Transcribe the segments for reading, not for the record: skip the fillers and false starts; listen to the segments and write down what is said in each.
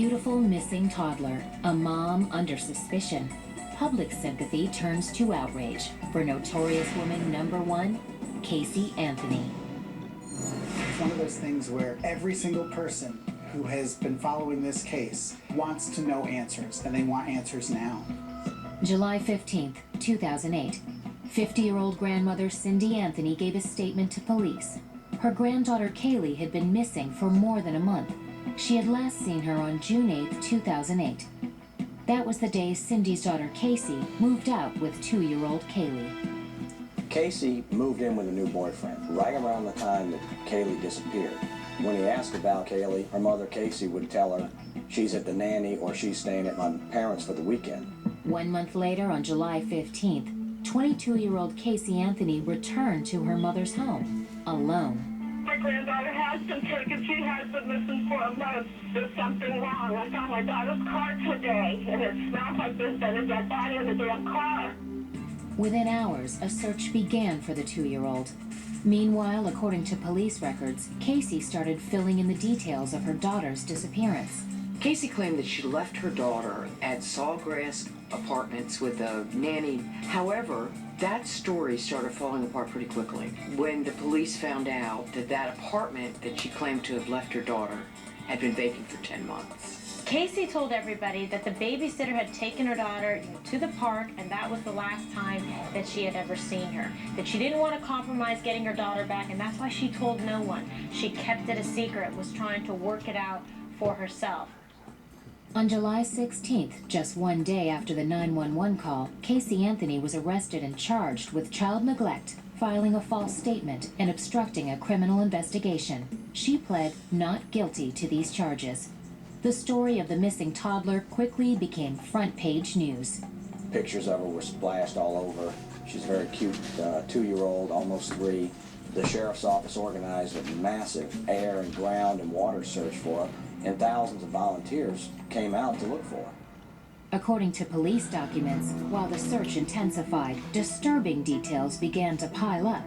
beautiful missing toddler, a mom under suspicion. Public sympathy turns to outrage for Notorious woman #1, Casey Anthony. It's one of those things where every single person who has been following this case wants to know answers, and they want answers now. July 15th, 2008. 50-year-old grandmother Cindy Anthony gave a statement to police. Her granddaughter Kaylee had been missing for more than a month. She had last seen her on June 8th, 2008. That was the day Cindy's daughter Casey moved out with 2-year-old Kaylee. Casey moved in with a new boyfriend right around the time that Kaylee disappeared. When he asked about Kaylee, her mother Casey would tell her she's at the nanny or she's staying at my parents' for the weekend. 1 month later, on July 15th, 22-year-old Casey Anthony returned to her mother's home, alone. My granddaughter has been taken. She has been missing for a month. There's something wrong. I found my daughter's car today, and it smells like there's been a dead body in the damn car. Within hours, a search began for the 2-year-old. Meanwhile, according to police records, Casey started filling in the details of her daughter's disappearance. Casey claimed that she left her daughter at Sawgrass Apartments with a nanny. However, that story started falling apart pretty quickly when the police found out that that apartment that she claimed to have left her daughter had been vacant for 10 months. Casey told everybody that the babysitter had taken her daughter to the park, and that was the last time that she had ever seen her. That she didn't want to compromise getting her daughter back, and that's why she told no one. She kept it a secret, was trying to work it out for herself. On July 16th, just one day after the 911 call, Casey Anthony was arrested and charged with child neglect, filing a false statement, and obstructing a criminal investigation. She pled not guilty to these charges. The story of the missing toddler quickly became front-page news. Pictures of her were splashed all over. She's a very cute 2-year-old, almost 3. The sheriff's office organized a massive air and ground and water search for her, and thousands of volunteers came out to look for her. According to police documents, while the search intensified, disturbing details began to pile up.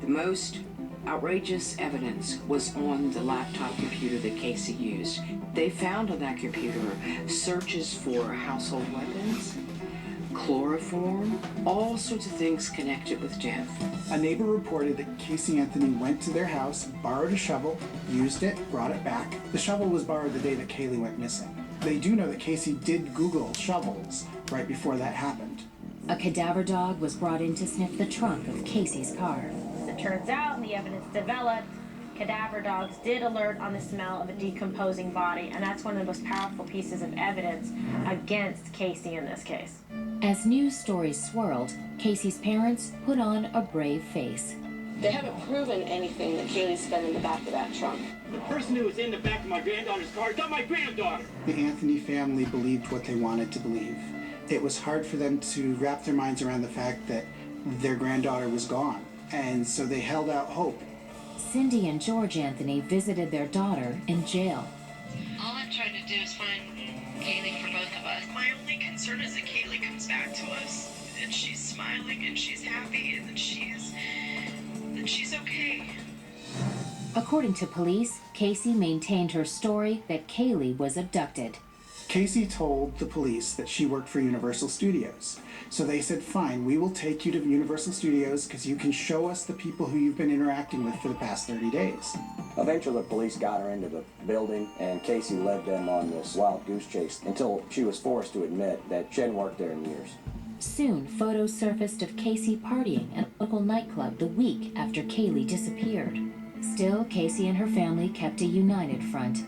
The most outrageous evidence was on the laptop computer that Casey used. They found on that computer searches for household weapons, chloroform, all sorts of things connected with death. A neighbor reported that Casey Anthony went to their house, borrowed a shovel, used it, brought it back. The shovel was borrowed the day that Kaylee went missing. They do know that Casey did Google shovels right before that happened. A cadaver dog was brought in to sniff the trunk of Casey's car. As it turns out, and the evidence developed, cadaver dogs did alert on the smell of a decomposing body, and that's one of the most powerful pieces of evidence against Casey in this case. As news stories swirled, Casey's parents put on a brave face. They haven't proven anything that Kaylee's been in the back of that trunk. The person who was in the back of my granddaughter's car is not my granddaughter. The Anthony family believed what they wanted to believe. It was hard for them to wrap their minds around the fact that their granddaughter was gone, and so they held out hope. Cindy and George Anthony visited their daughter in jail. All I'm trying to do is find Kaylee for both of us. My only concern is that Kaylee comes back to us, and she's smiling, and she's happy, and that she's okay. According to police, Casey maintained her story that Kaylee was abducted. Casey told the police that she worked for Universal Studios. So they said, fine, we will take you to Universal Studios because you can show us the people who you've been interacting with for the past 30 days. Eventually, the police got her into the building, and Casey led them on this wild goose chase until she was forced to admit that she hadn't worked there in years. Soon, photos surfaced of Casey partying at a local nightclub the week after Kaylee disappeared. Still, Casey and her family kept a united front.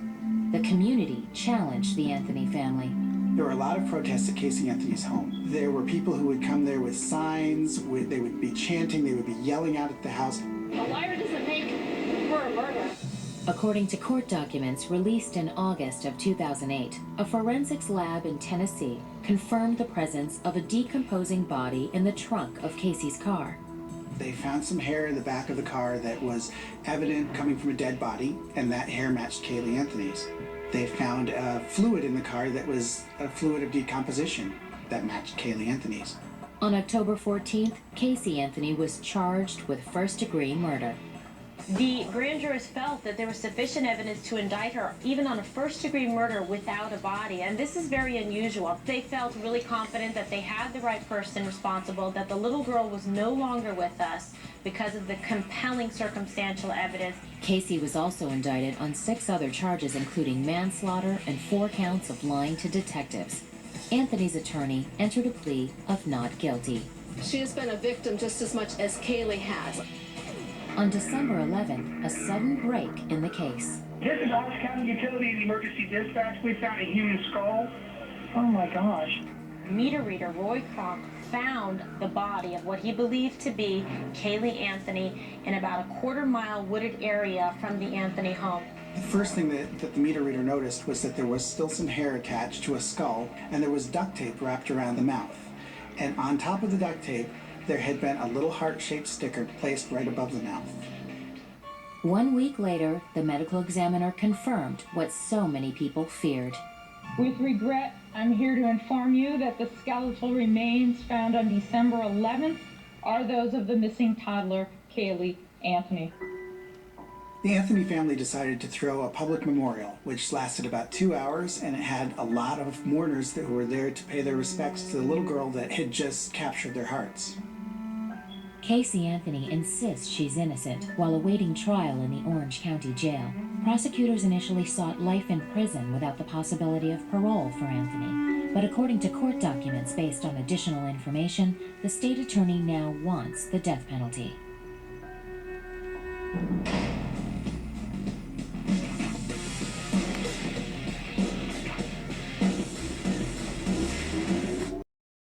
The community challenged the Anthony family. There were a lot of protests at Casey Anthony's home. There were people who would come there with signs, they would be chanting, they would be yelling out at the house. A liar doesn't make her a murderer. According to court documents released in August of 2008, a forensics lab in Tennessee confirmed the presence of a decomposing body in the trunk of Casey's car. They found some hair in the back of the car that was evident coming from a dead body, and that hair matched Kaylee Anthony's. They found a fluid in the car that was a fluid of decomposition that matched Kaylee Anthony's. On October 14th, Casey Anthony was charged with first-degree murder. The grand jurors felt that there was sufficient evidence to indict her even on a first-degree murder without a body, and this is very unusual. They felt really confident that they had the right person responsible, that the little girl was no longer with us because of the compelling circumstantial evidence. Casey was also indicted on 6 other charges, including manslaughter and 4 counts of lying to detectives. Anthony's attorney entered a plea of not guilty. She has been a victim just as much as Kaylee has. On December 11th, a sudden break in the case. This is Orange County Utilities Emergency Dispatch. We found a human skull. Oh my gosh. Meter reader Roy Kronk found the body of what he believed to be Kaylee Anthony in about a quarter-mile wooded area from the Anthony home. The first thing that the meter reader noticed was that there was still some hair attached to a skull, and there was duct tape wrapped around the mouth. And on top of the duct tape, there had been a little heart-shaped sticker placed right above the mouth. 1 week later, the medical examiner confirmed what so many people feared. With regret, I'm here to inform you that the skeletal remains found on December 11th are those of the missing toddler, Kaylee Anthony. The Anthony family decided to throw a public memorial, which lasted about 2 hours, and it had a lot of mourners that were there to pay their respects to the little girl that had just captured their hearts. Casey Anthony insists she's innocent while awaiting trial in the Orange County Jail. Prosecutors initially sought life in prison without the possibility of parole for Anthony. But according to court documents based on additional information, the state attorney now wants the death penalty.